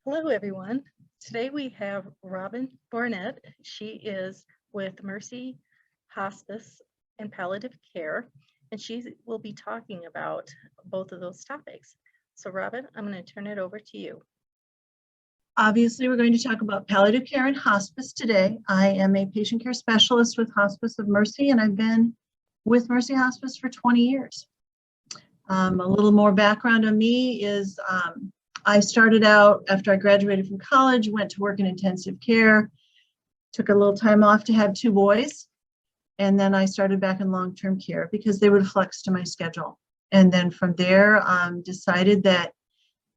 Hello, everyone. Today we have Robin Barnett. She is with Mercy Hospice and Palliative Care, and she will be talking about both of those topics. So Robin, I'm going to turn it over to you. Obviously, we're going to talk about palliative care and hospice today. I am a patient care specialist with Hospice of Mercy, and I've been with Mercy Hospice for 20 years. A little more background on me is I started out after I graduated from college, went to work in intensive care, took a little time off to have 2 boys, and then I started back in long-term care because they would flex to my schedule. And then from there, decided that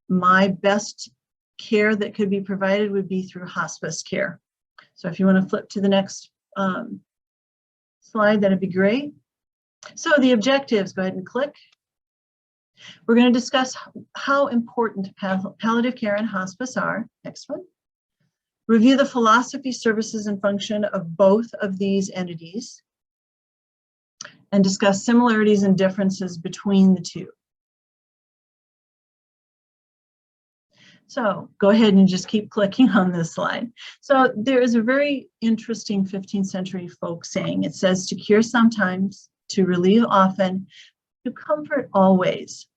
my best care that could be provided would be through hospice care. So if you want to flip to the next slide, that'd be great. So the objectives, go ahead and click. We're going to discuss how important palliative care and hospice are. Next one. Review the philosophy, services, and function of both of these entities, and discuss similarities and differences between the two. So go ahead and just keep clicking on this slide. So there is a very interesting 15th century folk saying. It says, to cure sometimes, to relieve often, to comfort always.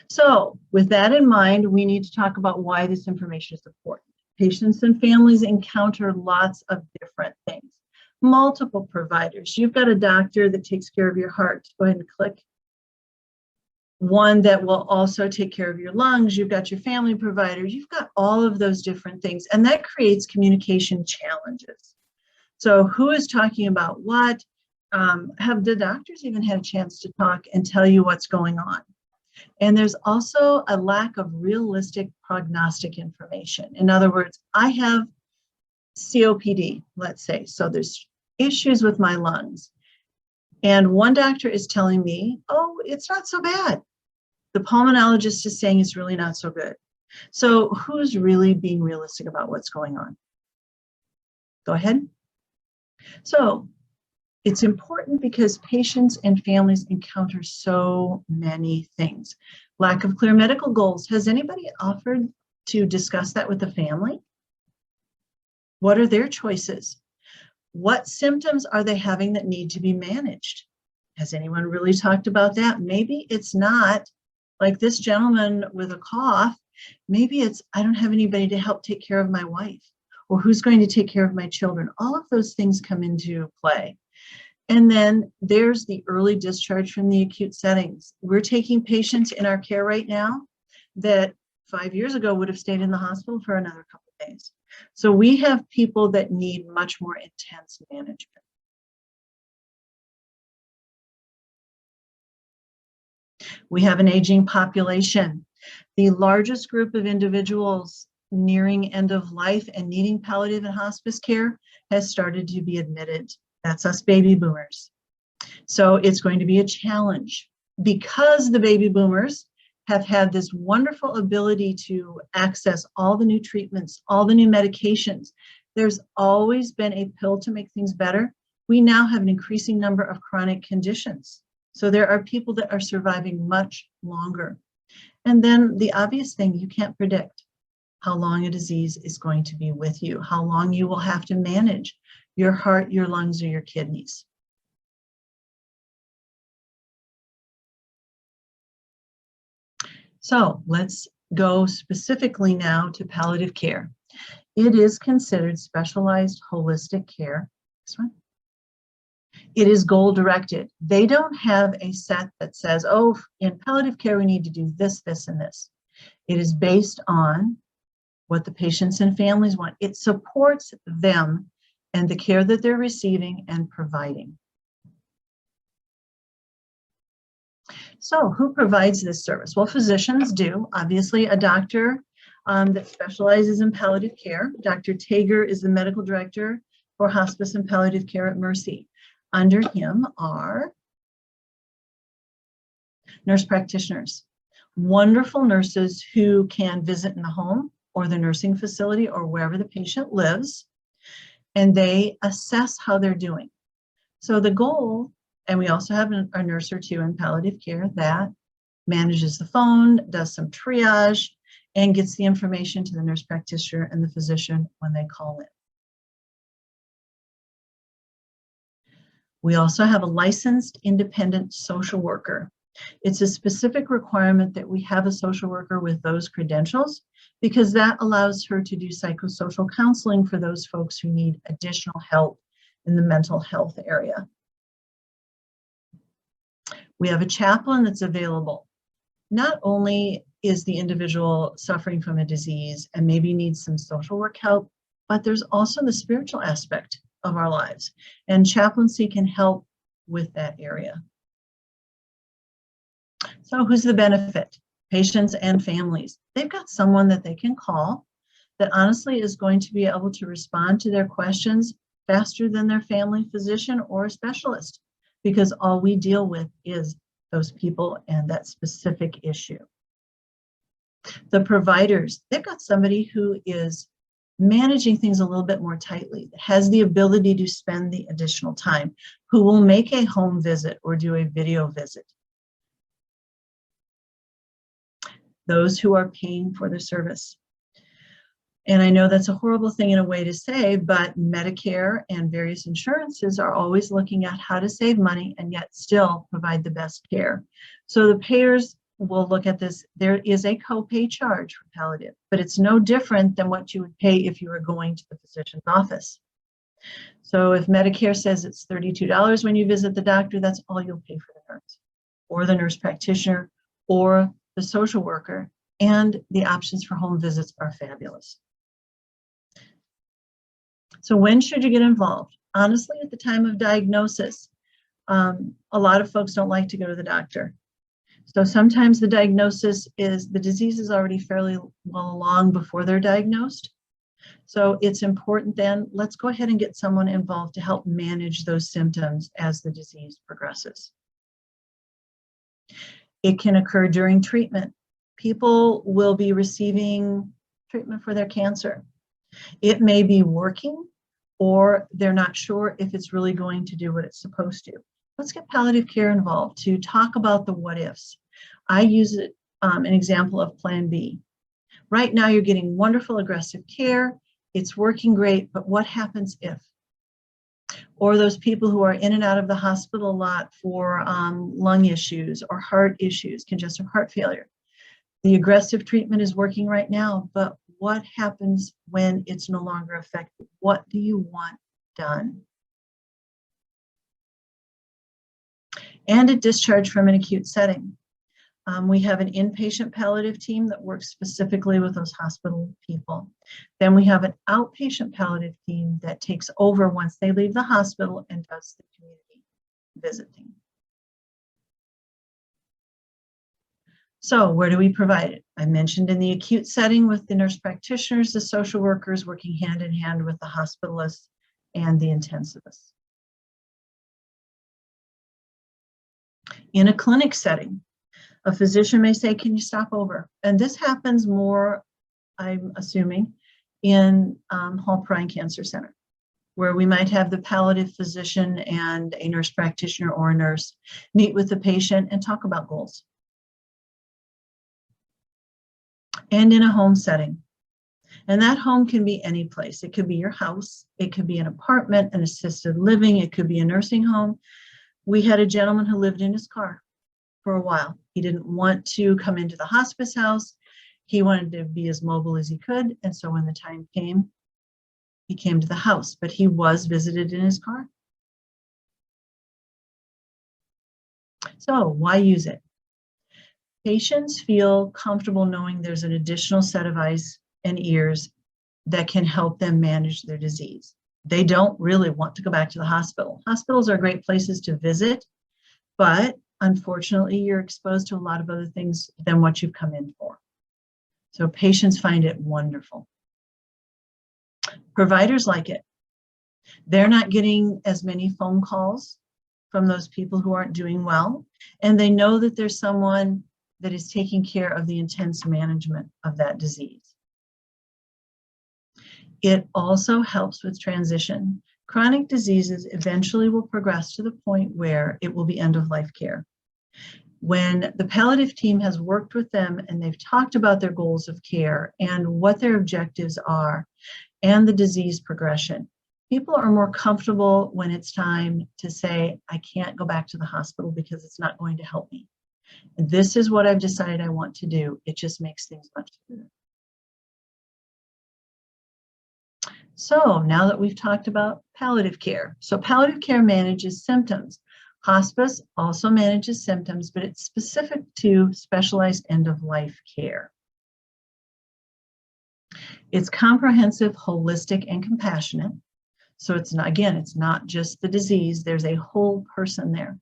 So with that in mind, we need to talk about why this information is important. Patients and families encounter lots of different things. Multiple providers. You've got a doctor that takes care of your heart. Go ahead and click. One that will also take care of your lungs. You've got your family providers. You've got all of those different things. And that creates communication challenges. So who is talking about what? Have the doctors even had a chance to talk and tell you what's going on? And there's also a lack of realistic prognostic information. In other words, I have COPD, let's say. So there's issues with my lungs. And one doctor is telling me, oh, it's not so bad. The pulmonologist is saying it's really not so good. So who's really being realistic about what's going on? Go ahead. So it's important because patients and families encounter so many things. Lack of clear medical goals. Has anybody offered to discuss that with the family? What are their choices? What symptoms are they having that need to be managed? Has anyone really talked about that? Maybe it's not like this gentleman with a cough. Maybe it's, I don't have anybody to help take care of my wife, or who's going to take care of my children. All of those things come into play. And then there's the early discharge from the acute settings. We're taking patients in our care right now that 5 years ago would have stayed in the hospital for another couple of days. So we have people that need much more intense management. We have an aging population. The largest group of individuals nearing end of life and needing palliative and hospice care has started to be admitted. That's us baby boomers. So it's going to be a challenge because the baby boomers have had this wonderful ability to access all the new treatments, all the new medications. There's always been a pill to make things better. We now have an increasing number of chronic conditions. So there are people that are surviving much longer. And then the obvious thing, you can't predict how long a disease is going to be with you, how long you will have to manage your heart, your lungs, or your kidneys. So let's go specifically now to palliative care. It is considered specialized holistic care. This one. It is goal-directed. They don't have a set that says, oh, in palliative care, we need to do this, this, and this. It is based on what the patients and families want. It supports them and the care that they're receiving and providing. So who provides this service? Well, physicians do. Obviously, a doctor that specializes in palliative care. Dr. Tager is the medical director for hospice and palliative care at Mercy. Under him are nurse practitioners, wonderful nurses who can visit in the home or the nursing facility or wherever the patient lives, and they assess how they're doing. So the goal, and we also have a nurse or two in palliative care that manages the phone, does some triage, and gets the information to the nurse practitioner and the physician when they call in. We also have a licensed independent social worker. It's a specific requirement that we have a social worker with those credentials because that allows her to do psychosocial counseling for those folks who need additional help in the mental health area. We have a chaplain that's available. Not only is the individual suffering from a disease and maybe needs some social work help, but there's also the spiritual aspect of our lives, and chaplaincy can help with that area. So who's the benefit? Patients and families. They've got someone that they can call that honestly is going to be able to respond to their questions faster than their family physician or a specialist, because all we deal with is those people and that specific issue. The providers, they've got somebody who is managing things a little bit more tightly, has the ability to spend the additional time, who will make a home visit or do a video visit. Those who are paying for the service. And I know that's a horrible thing in a way to say, but Medicare and various insurances are always looking at how to save money and yet still provide the best care. So the payers will look at this. There is a copay charge for palliative, but it's no different than what you would pay if you were going to the physician's office. So if Medicare says it's $32 when you visit the doctor, that's all you'll pay for the nurse or the nurse practitioner or the social worker, and the options for home visits are fabulous. So when should you get involved? Honestly, at the time of diagnosis. A lot of folks don't like to go to the doctor. So sometimes the diagnosis is, the disease is already fairly well along before they're diagnosed. So it's important then, let's go ahead and get someone involved to help manage those symptoms as the disease progresses. It can occur during treatment. People will be receiving treatment for their cancer. It may be working, or they're not sure if it's really going to do what it's supposed to. Let's get palliative care involved to talk about the what ifs. I use it, an example of Plan B. Right now you're getting wonderful aggressive care. It's working great, but what happens if? Or those people who are in and out of the hospital a lot for lung issues or heart issues, congestive heart failure. The aggressive treatment is working right now, but what happens when it's no longer effective? What do you want done? And a discharge from an acute setting. We have an inpatient palliative team that works specifically with those hospital people. Then we have an outpatient palliative team that takes over once they leave the hospital and does the community visiting. So where do we provide it? I mentioned in the acute setting with the nurse practitioners, the social workers working hand in hand with the hospitalists and the intensivists. In a clinic setting, a physician may say, can you stop over? And this happens more, I'm assuming, in Hall Prine Cancer Center, where we might have the palliative physician and a nurse practitioner or a nurse meet with the patient and talk about goals. And in a home setting. And that home can be any place. It could be your house, it could be an apartment, an assisted living, it could be a nursing home. We had a gentleman who lived in his car for a while. He didn't want to come into the hospice house. He wanted to be as mobile as he could. And so when the time came, he came to the house, but he was visited in his car. So why use it? Patients feel comfortable knowing there's an additional set of eyes and ears that can help them manage their disease. They don't really want to go back to the hospital. Hospitals are great places to visit, but unfortunately, you're exposed to a lot of other things than what you've come in for. So patients find it wonderful. Providers like it. They're not getting as many phone calls from those people who aren't doing well, and they know that there's someone that is taking care of the intense management of that disease. It also helps with transition. Chronic diseases eventually will progress to the point where it will be end-of-life care. When the palliative team has worked with them and they've talked about their goals of care and what their objectives are and the disease progression, people are more comfortable when it's time to say, I can't go back to the hospital because it's not going to help me. And this is what I've decided I want to do. It just makes things much better. So now that we've talked about palliative care, so palliative care manages symptoms. Hospice also manages symptoms, but it's specific to specialized end-of-life care. It's comprehensive, holistic, and compassionate. So it's not, again, it's not just the disease, there's a whole person there.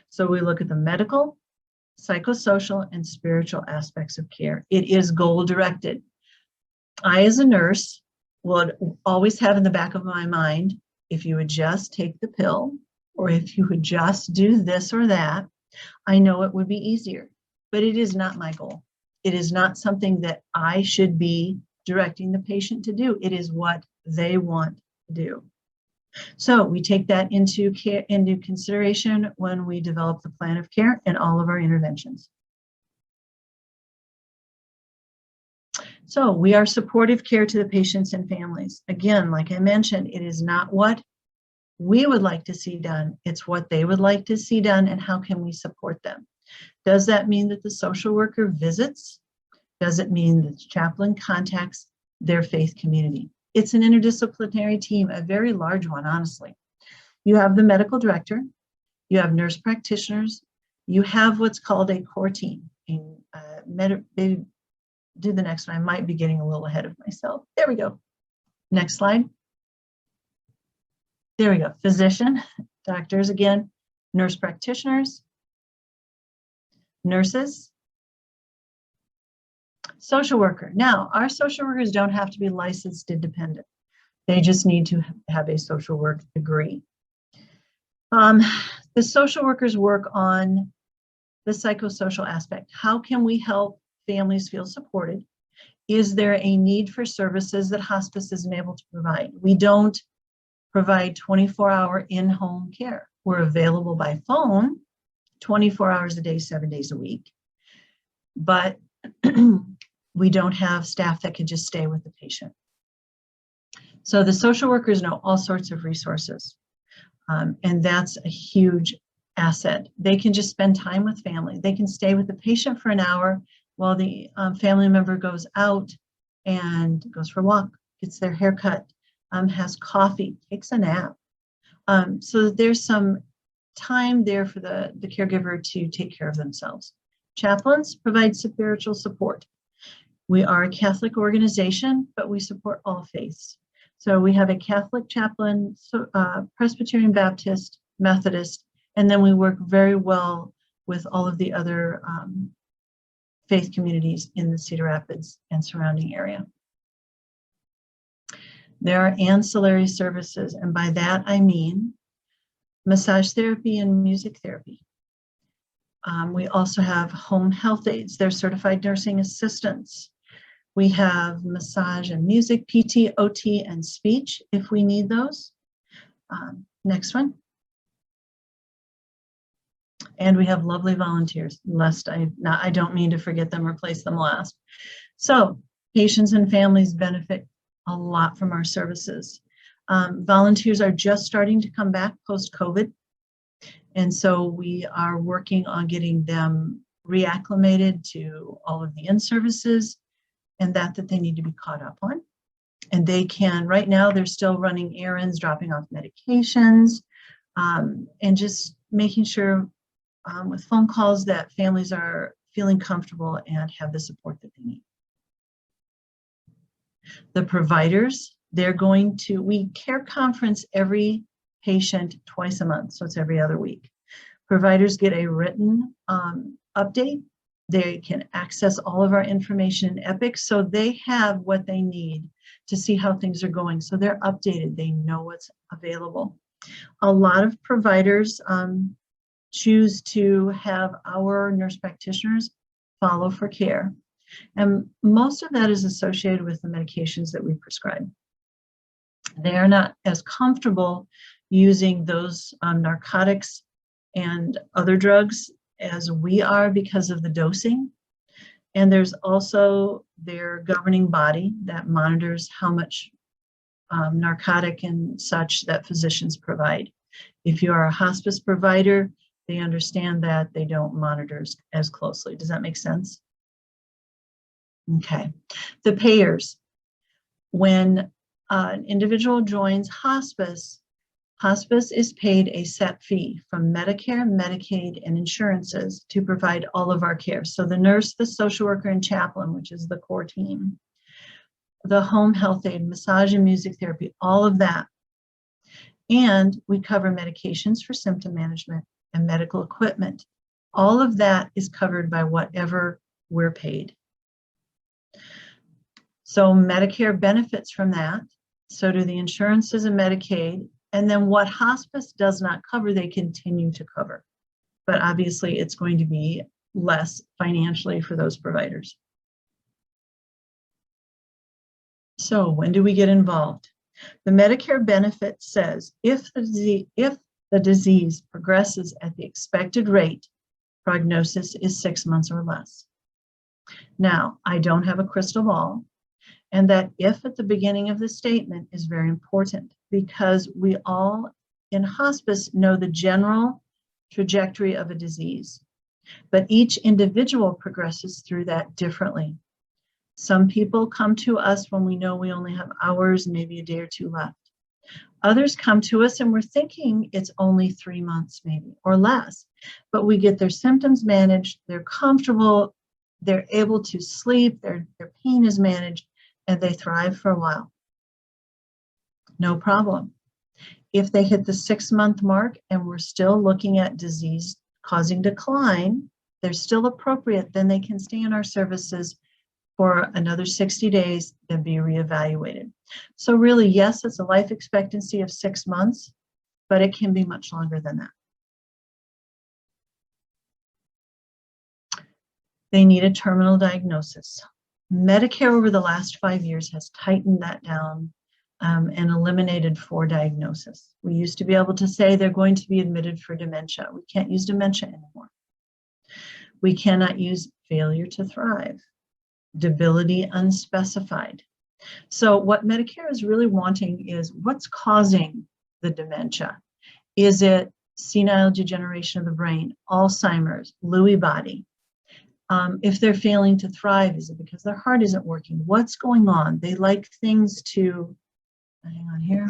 So we look at the medical, psychosocial, and spiritual aspects of care. It is goal-directed. I, as a nurse, would always have in the back of my mind, if you would just take the pill, or if you would just do this or that, I know it would be easier. But it is not my goal. It is not something that I should be directing the patient to do. It is what they want to do. So we take that into consideration when we develop the plan of care and all of our interventions. So we are supportive care to the patients and families. Again, like I mentioned, it is not what we would like to see done. It's what they would like to see done, and how can we support them? Does that mean that the social worker visits? Does it mean that the chaplain contacts their faith community? It's an interdisciplinary team, a very large one, honestly. You have the medical director, you have nurse practitioners, you have what's called a core team. They do the next one. I might be getting a little ahead of myself. There we go. Next slide. There we go. Physician, doctors again, nurse practitioners, nurses, social worker. Now, our social workers don't have to be licensed independent. They just need to have a social work degree. The social workers work on the psychosocial aspect. How can we help families feel supported? Is there a need for services that hospice isn't able to provide? We don't provide 24-hour in-home care. We're available by phone 24 hours a day, 7 days a week. But we don't have staff that can just stay with the patient. So the social workers know all sorts of resources. And that's a huge asset. They can just spend time with family. They can stay with the patient for an hour while the family member goes out and goes for a walk, gets their hair cut, has coffee, takes a nap. So there's some time there for the caregiver to take care of themselves. Chaplains provide spiritual support. We are a Catholic organization, but we support all faiths. So we have a Catholic chaplain, Presbyterian, Baptist, Methodist, and then we work very well with all of the other faith communities in the Cedar Rapids and surrounding area. There are ancillary services, and by that I mean massage therapy and music therapy. We also have home health aides. They're certified nursing assistants. We have massage and music, PT, OT, and speech if we need those. Next one. And we have lovely volunteers, lest I don't mean to forget them or place them last. So patients and families benefit a lot from our services. Volunteers are just starting to come back post-COVID. And so we are working on getting them reacclimated to all of the in-services and that they need to be caught up on. And they can, right now, they're still running errands, dropping off medications, and just making sure with phone calls that families are feeling comfortable and have the support that they need. The providers, we care conference every patient twice a month, so it's every other week. Providers get a written update. They can access all of our information in Epic, so they have what they need to see how things are going. So they're updated, they know what's available. A lot of providers choose to have our nurse practitioners follow for care. And most of that is associated with the medications that we prescribe. They are not as comfortable using those narcotics and other drugs as we are because of the dosing. And there's also their governing body that monitors how much narcotic and such that physicians provide. If you are a hospice provider, they understand that they don't monitor as closely. Does that make sense? Okay. The payers. When an individual joins hospice, hospice is paid a set fee from Medicare, Medicaid, and insurances to provide all of our care. So the nurse, the social worker, and chaplain, which is the core team, the home health aide, massage and music therapy, all of that. And we cover medications for symptom management and medical equipment. All of that is covered by whatever we're paid. So Medicare benefits from that. So do the insurances and Medicaid. And then what hospice does not cover, they continue to cover. But obviously it's going to be less financially for those providers. So when do we get involved? The Medicare benefit says if the disease progresses at the expected rate, prognosis is 6 months or less. Now, I don't have a crystal ball, and that if at the beginning of the statement is very important because we all in hospice know the general trajectory of a disease, but each individual progresses through that differently. Some people come to us when we know we only have hours, maybe a day or two left. Others come to us and we're thinking it's only 3 months maybe or less, but we get their symptoms managed, they're comfortable, they're able to sleep, their pain is managed, and they thrive for a while. No problem. If they hit the 6-month mark and we're still looking at disease causing decline, they're still appropriate, then they can stay in our services for another 60 days and be reevaluated. So really, yes, it's a life expectancy of 6 months, but it can be much longer than that. They need a terminal diagnosis. Medicare over the last 5 years has tightened that down and eliminated 4 diagnoses. We used to be able to say they're going to be admitted for dementia. We can't use dementia anymore. We cannot use failure to thrive, debility unspecified. So what Medicare is really wanting is what's causing the dementia. Is it senile degeneration of the brain, Alzheimer's, Lewy body? If they're failing to thrive, is it because their heart isn't working? What's going on? They like things to, hang on here.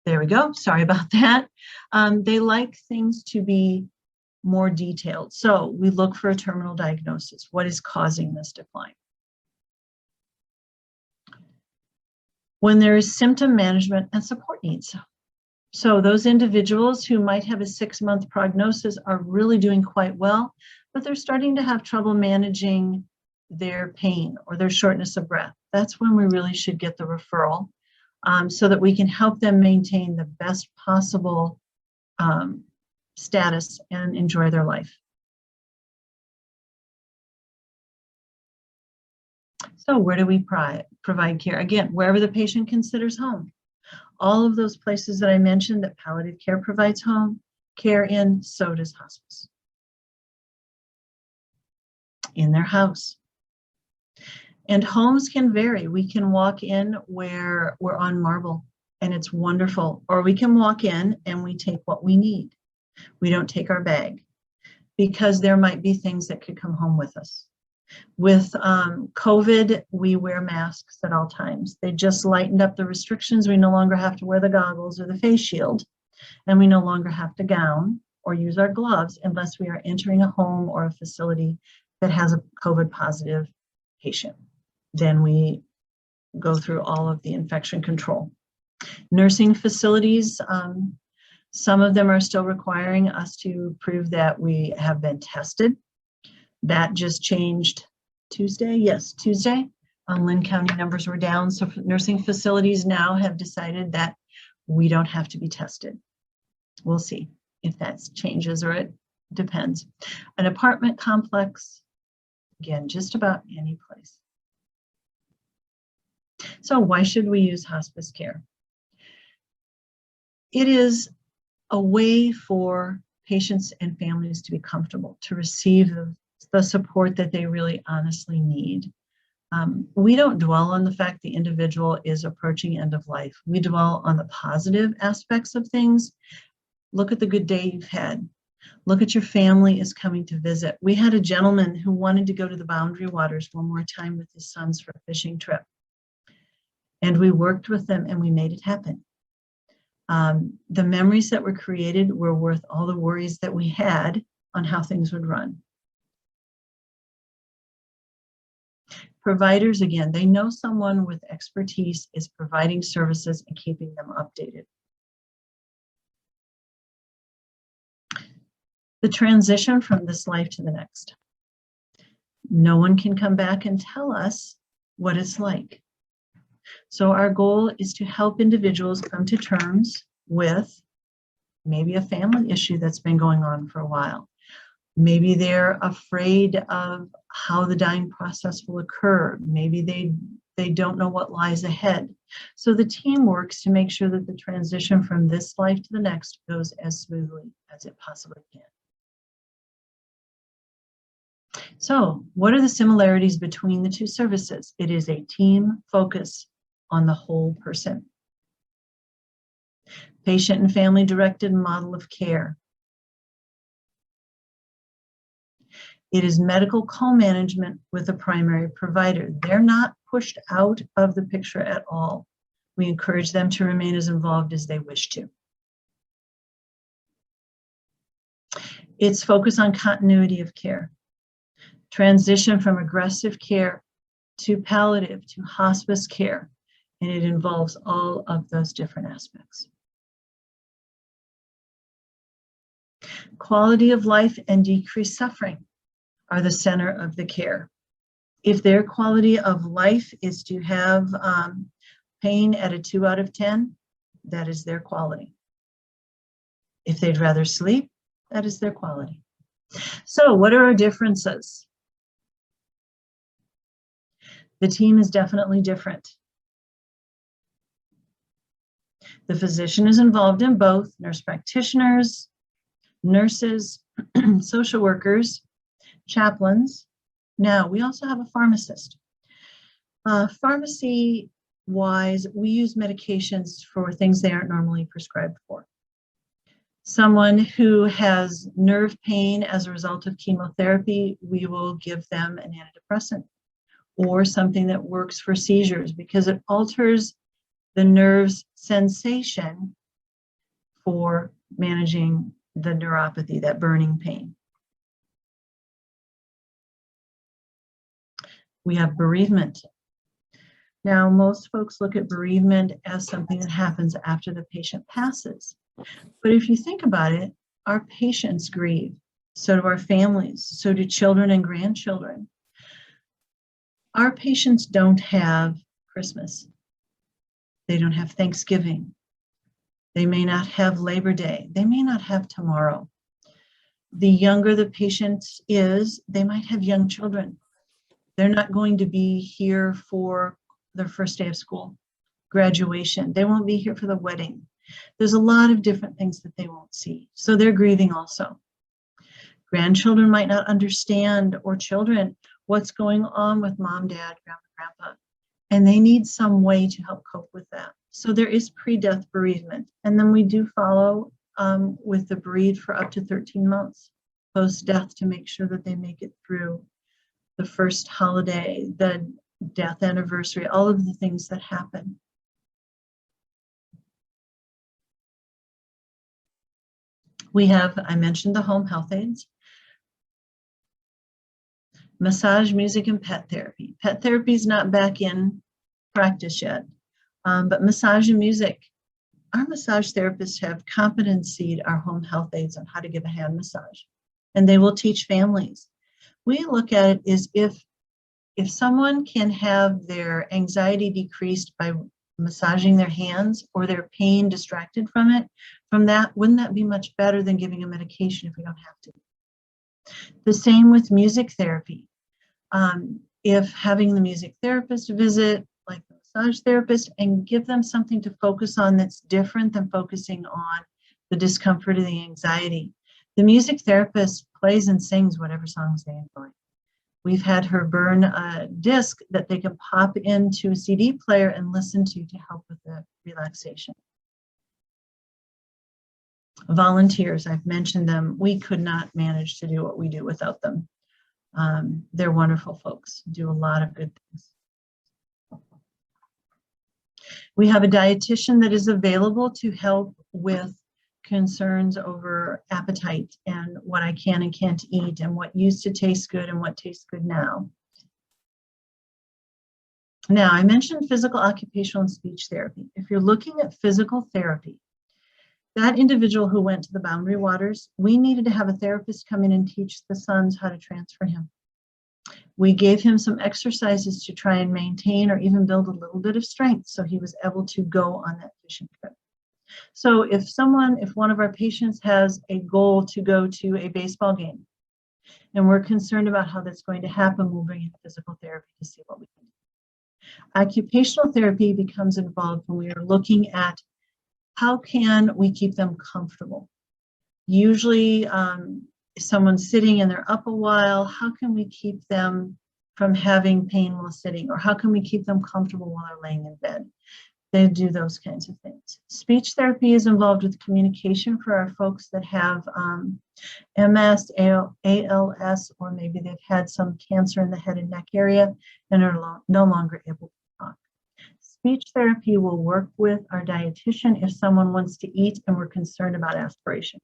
There we go, sorry about that. They like things to be more detailed. So we look for a terminal diagnosis. What is causing this decline? When there is symptom management and support needs. So those individuals who might have a 6-month prognosis are really doing quite well, but they're starting to have trouble managing their pain or their shortness of breath. That's when we really should get the referral so that we can help them maintain the best possible status and enjoy their life. So where do we provide care? Again, wherever the patient considers home. All of those places that I mentioned that palliative care provides home care in, so does hospice. In their house. And homes can vary. We can walk in where we're on marble and it's wonderful, or we can walk in and we take what we need. We don't take our bag because there might be things that could come home with us. With COVID, we wear masks at all times. They just lightened up the restrictions. We no longer have to wear the goggles or the face shield, and we no longer have to gown or use our gloves unless we are entering a home or a facility that has a COVID positive patient. Then we go through all of the infection control. Nursing facilities, some of them are still requiring us to prove that we have been tested. That just changed Tuesday. Yes, Tuesday. Lynn County numbers were down. So nursing facilities now have decided that we don't have to be tested. We'll see if that changes or it depends. An apartment complex, again, just about any place. So why should we use hospice care? It is a way for patients and families to be comfortable, to receive the support that they really honestly need. We don't dwell on the fact the individual is approaching end of life. We dwell on the positive aspects of things. Look at the good day you've had. Look at your family is coming to visit. We had a gentleman who wanted to go to the Boundary Waters one more time with his sons for a fishing trip. And we worked with them and we made it happen. The memories that were created were worth all the worries that we had on how things would run. Providers, again, they know someone with expertise is providing services and keeping them updated. The transition from this life to the next. No one can come back and tell us what it's like. So our goal is to help individuals come to terms with maybe a family issue that's been going on for a while. Maybe they're afraid of how the dying process will occur. Maybe they don't know what lies ahead. So the team works to make sure that the transition from this life to the next goes as smoothly as it possibly can. So what are the similarities between the two services? It is a team focus on the whole person. Patient and family directed model of care. It is medical co-management with a primary provider. They're not pushed out of the picture at all. We encourage them to remain as involved as they wish to. It's focused on continuity of care. Transition from aggressive care to palliative to hospice care, and it involves all of those different aspects. Quality of life and decreased suffering are the center of the care. If their quality of life is to have pain at a 2 out of 10, that is their quality. If they'd rather sleep, that is their quality. So what are our differences? The team is definitely different. The physician is involved in both, nurse practitioners, nurses, social workers, chaplains. Now, we also have a pharmacist. Pharmacy-wise, we use medications for things they aren't normally prescribed for. Someone who has nerve pain as a result of chemotherapy, we will give them an antidepressant, or something that works for seizures because it alters the nerve's sensation for managing the neuropathy, that burning pain. We have bereavement. Now, most folks look at bereavement as something that happens after the patient passes. But if you think about it, our patients grieve, so do our families, so do children and grandchildren. Our patients don't have Christmas. They don't have Thanksgiving. They may not have Labor Day. They may not have tomorrow. The younger the patient is, they might have young children. They're not going to be here for their first day of school, graduation. They won't be here for the wedding. There's a lot of different things that they won't see. So they're grieving also. Grandchildren might not understand, or children, what's going on with mom, dad, grandma, grandpa, and they need some way to help cope with that. So there is pre-death bereavement, and then we do follow with the bereaved for up to 13 months post-death to make sure that they make it through the first holiday, the death anniversary, all of the things that happen. We have, I mentioned the home health aides, massage, music, and pet therapy. Pet therapy is not back in practice yet, but massage and music. Our massage therapists have competencied our home health aides on how to give a hand massage, and they will teach families. We look at it as if someone can have their anxiety decreased by massaging their hands, or their pain distracted from that, wouldn't that be much better than giving a medication if we don't have to? The same with music therapy. If having the music therapist visit, like the massage therapist, and give them something to focus on that's different than focusing on the discomfort or the anxiety. The music therapist plays and sings whatever songs they enjoy. We've had her burn a disc that they can pop into a CD player and listen to help with the relaxation. Volunteers, I've mentioned them. We could not manage to do what we do without them. They're wonderful folks, do a lot of good things. We have a dietitian that is available to help with concerns over appetite and what I can and can't eat and what used to taste good and what tastes good now. Now, I mentioned physical, occupational, and speech therapy. If you're looking at physical therapy, that individual who went to the Boundary Waters, we needed to have a therapist come in and teach the sons how to transfer him. We gave him some exercises to try and maintain or even build a little bit of strength so he was able to go on that fishing trip. So if one of our patients has a goal to go to a baseball game and we're concerned about how that's going to happen, we'll bring in physical therapy to see what we can do. Occupational therapy becomes involved when we are looking at how can we keep them comfortable. Usually if someone's sitting and they're up a while, how can we keep them from having pain while sitting, or how can we keep them comfortable while they're laying in bed? They do those kinds of things. Speech therapy is involved with communication for our folks that have MS, ALS, or maybe they've had some cancer in the head and neck area and are no longer able to talk. Speech therapy will work with our dietitian if someone wants to eat and we're concerned about aspiration.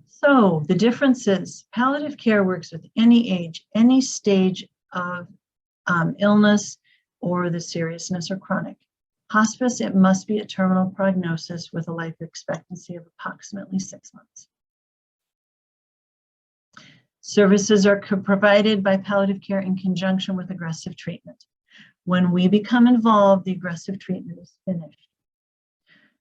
So the difference is palliative care works with any age, any stage of illness or the seriousness or chronic. Hospice, it must be a terminal prognosis with a life expectancy of approximately 6 months. Services are provided by palliative care in conjunction with aggressive treatment. When we become involved, the aggressive treatment is finished.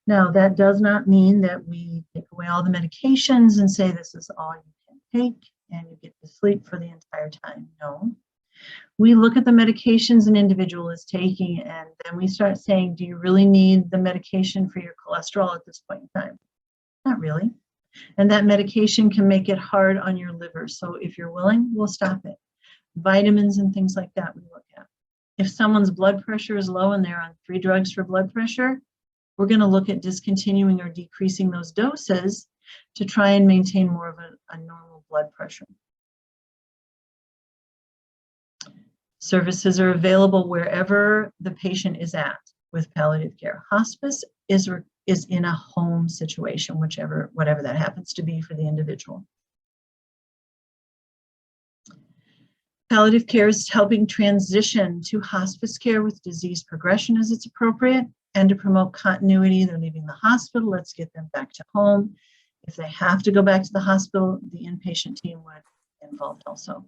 Now, that does not mean that we take away all the medications and say this is all you can take and you get to sleep for the entire time. No. We look at the medications an individual is taking and then we start saying, do you really need the medication for your cholesterol at this point in time? Not really. And that medication can make it hard on your liver. So if you're willing, we'll stop it. Vitamins and things like that we look at. If someone's blood pressure is low and they're on 3 drugs for blood pressure, we're going to look at discontinuing or decreasing those doses to try and maintain more of a normal blood pressure. Services are available wherever the patient is at with palliative care. Hospice is in a home situation, whatever that happens to be for the individual. Palliative care is helping transition to hospice care with disease progression as it's appropriate and to promote continuity. They're leaving the hospital, let's get them back to home. If they have to go back to the hospital, the inpatient team would be involved also.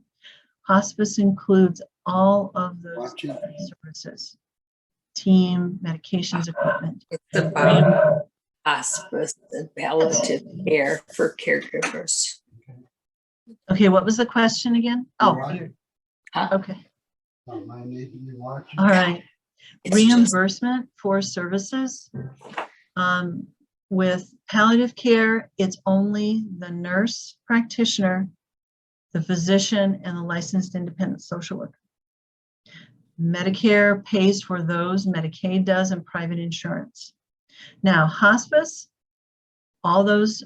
Hospice includes all of those services, team, medications, equipment. It's about hospice and palliative care for caregivers. Okay, what was the question again? Oh, okay. All right. It's Reimbursement for services. With palliative care, it's only the nurse practitioner, the physician, and the licensed independent social worker. Medicare pays for those, Medicaid does, and private insurance. Now, hospice, all those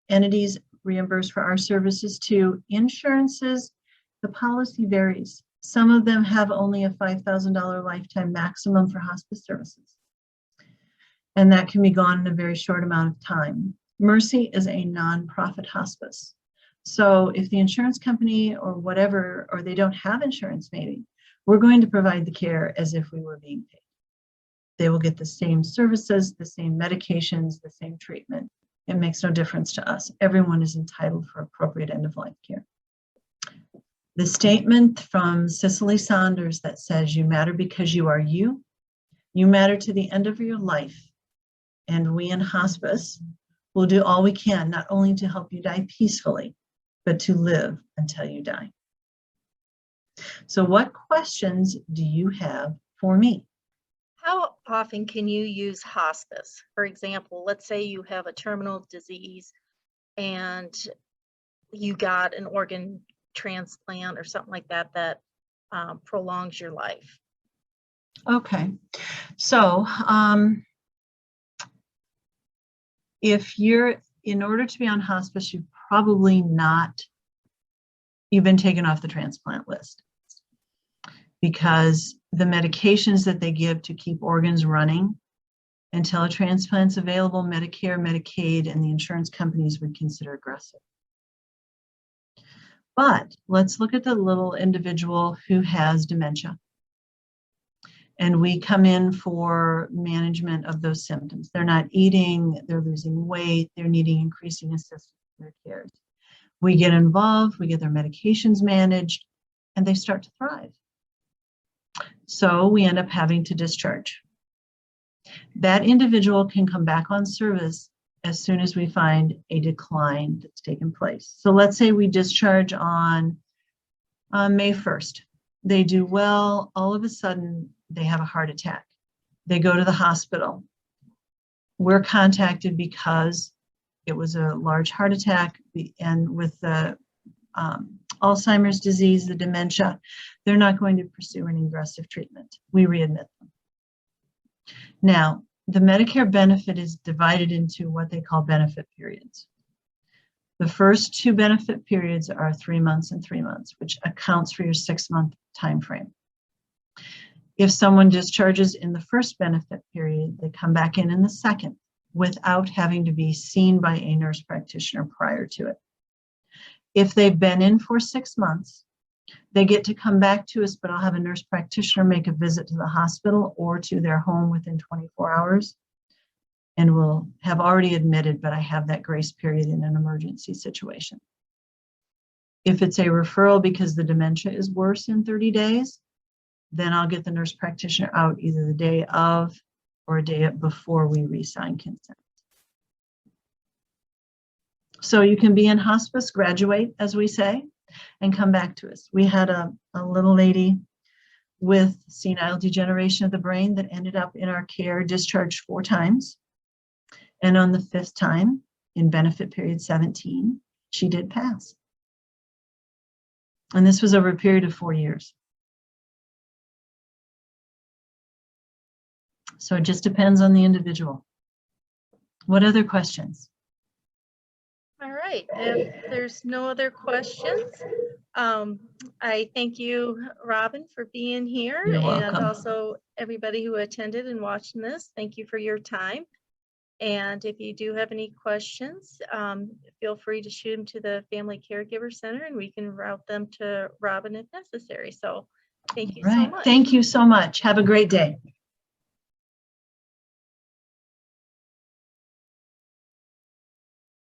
entities reimburse for our services too. Insurances, the policy varies. Some of them have only a $5,000 lifetime maximum for hospice services. And that can be gone in a very short amount of time. Mercy is a nonprofit hospice. So if the insurance company or whatever, or they don't have insurance maybe, we're going to provide the care as if we were being paid. They will get the same services, the same medications, the same treatment. It makes no difference to us. Everyone is entitled for appropriate end-of-life care. The statement from Cicely Saunders that says, you matter because you are you matter to the end of your life, and we in hospice will do all we can, not only to help you die peacefully, but to live until you die. So what questions do you have for me? How often can you use hospice? For example, let's say you have a terminal disease and you got an organ transplant or something like that that prolongs your life. Okay, so if you're, in order to be on hospice, you've been taken off the transplant list, because the medications that they give to keep organs running until a transplant's available, Medicare, Medicaid, and the insurance companies would consider aggressive. But let's look at the little individual who has dementia. And we come in for management of those symptoms. They're not eating, they're losing weight, they're needing increasing assistance in their cares. We get involved, we get their medications managed, and they start to thrive. So we end up having to discharge. That individual can come back on service as soon as we find a decline that's taken place. So let's say we discharge on May 1st. They do well, all of a sudden they have a heart attack. They go to the hospital. We're contacted because it was a large heart attack, and with the Alzheimer's disease, the dementia, they're not going to pursue an aggressive treatment. We readmit them. Now, the Medicare benefit is divided into what they call benefit periods. The first 2 benefit periods are 3 months and 3 months, which accounts for your 6-month time frame. If someone discharges in the first benefit period, they come back in the second without having to be seen by a nurse practitioner prior to it. If they've been in for 6 months, they get to come back to us, but I'll have a nurse practitioner make a visit to the hospital or to their home within 24 hours. And we'll have already admitted, but I have that grace period in an emergency situation. If it's a referral because the dementia is worse in 30 days, then I'll get the nurse practitioner out either the day of or a day before we re-sign consent. So you can be in hospice, graduate, as we say, and come back to us. We had a little lady with senile degeneration of the brain that ended up in our care, discharged 4 times. And on the 5th time, in benefit period 17, she did pass. And this was over a period of 4 years. So it just depends on the individual. What other questions? All right, if there's no other questions, I thank you, Robin, for being here. You're and welcome. also everybody who attended and watching this. Thank you for your time. And if you do have any questions, feel free to shoot them to the Family Caregiver Center and we can route them to Robin if necessary. So thank you so much. Thank you so much. Have a great day.